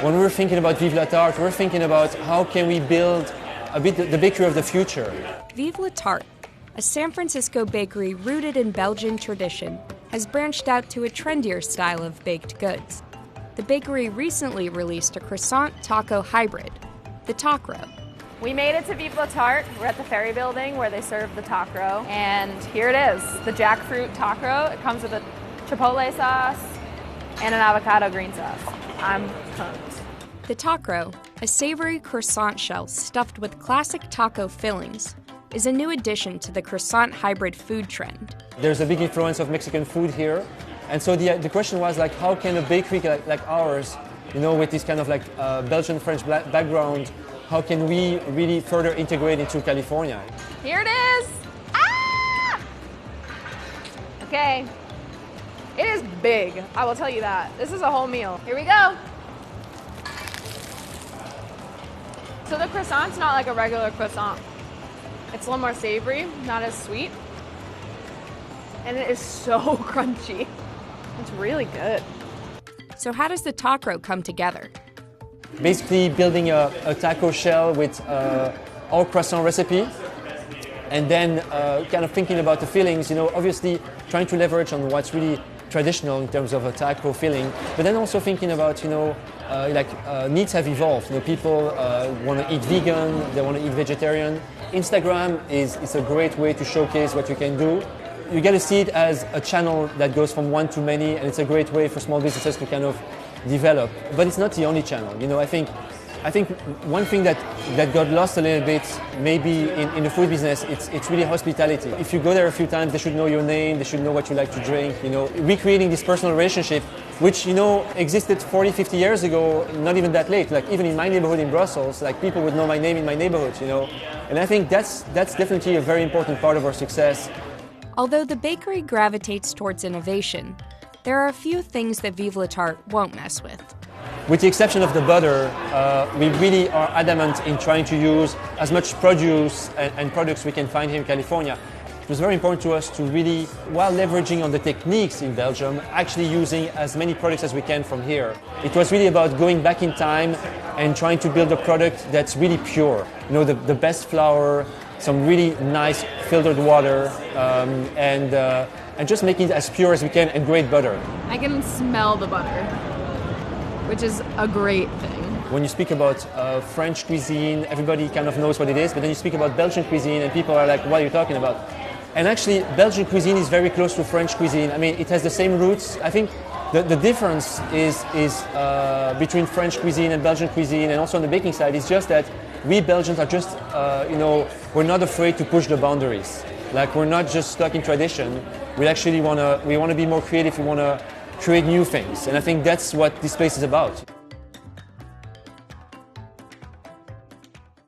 When we're thinking about Vive La Tarte, we're thinking about how can we build a bit the bakery of the future. Vive La Tarte, a San Francisco bakery rooted in Belgian tradition, has branched out to a trendier style of baked goods. The bakery recently released a croissant-taco hybrid, the tacro. We made it to Vive La Tarte. We're at the Ferry Building where they serve the tacro. And here it is, the jackfruit tacro. It comes with a chipotle sauce and an avocado green sauce. I'm pumped. The tacro, a savory croissant shell stuffed with classic taco fillings, is a new addition to the croissant hybrid food trend. There's a big influence of Mexican food here. And so the question was like, how can a bakery like ours, with this kind of like Belgian-French background, how can we really further integrate into California? Here it is! Ah! Okay, it is big, I will tell you that. This is a whole meal. Here we go. So the croissant's not like a regular croissant. It's a little more savory, not as sweet. And it is so crunchy. It's really good. So how does the tacro come together? Basically building a taco shell with our croissant recipe, and then kind of thinking about the fillings, obviously trying to leverage on what's really traditional in terms of a taco filling, but then also thinking about, needs have evolved. People want to eat vegan, they want to eat vegetarian. Instagram is a great way to showcase what you can do. You get to see it as a channel that goes from one to many, and it's a great way for small businesses to kind of develop. But it's not the only channel. I think one thing that got lost a little bit, maybe in the food business, it's really hospitality. If you go there a few times, they should know your name, they should know what you like to drink. Recreating this personal relationship, which existed 40, 50 years ago, not even that late. Like even in my neighborhood in Brussels, like people would know my name in my neighborhood. And I think that's definitely a very important part of our success. Although the bakery gravitates towards innovation, there are a few things that Vive La Tarte won't mess with. With the exception of the butter, we really are adamant in trying to use as much produce and products we can find here in California. It was very important to us to really, while leveraging on the techniques in Belgium, actually using as many products as we can from here. It was really about going back in time and trying to build a product that's really pure. The best flour, some really nice filtered water, and just making it as pure as we can, and great butter. I can smell the butter, which is a great thing. When you speak about French cuisine, everybody kind of knows what it is, but then you speak about Belgian cuisine and people are like, what are you talking about? And actually, Belgian cuisine is very close to French cuisine. I mean, it has the same roots. I think the difference is between French cuisine and Belgian cuisine, and also on the baking side, is just that we Belgians are just, we're not afraid to push the boundaries. Like, we're not just stuck in tradition. We actually want to be more creative. We want to create new things. And I think that's what this place is about.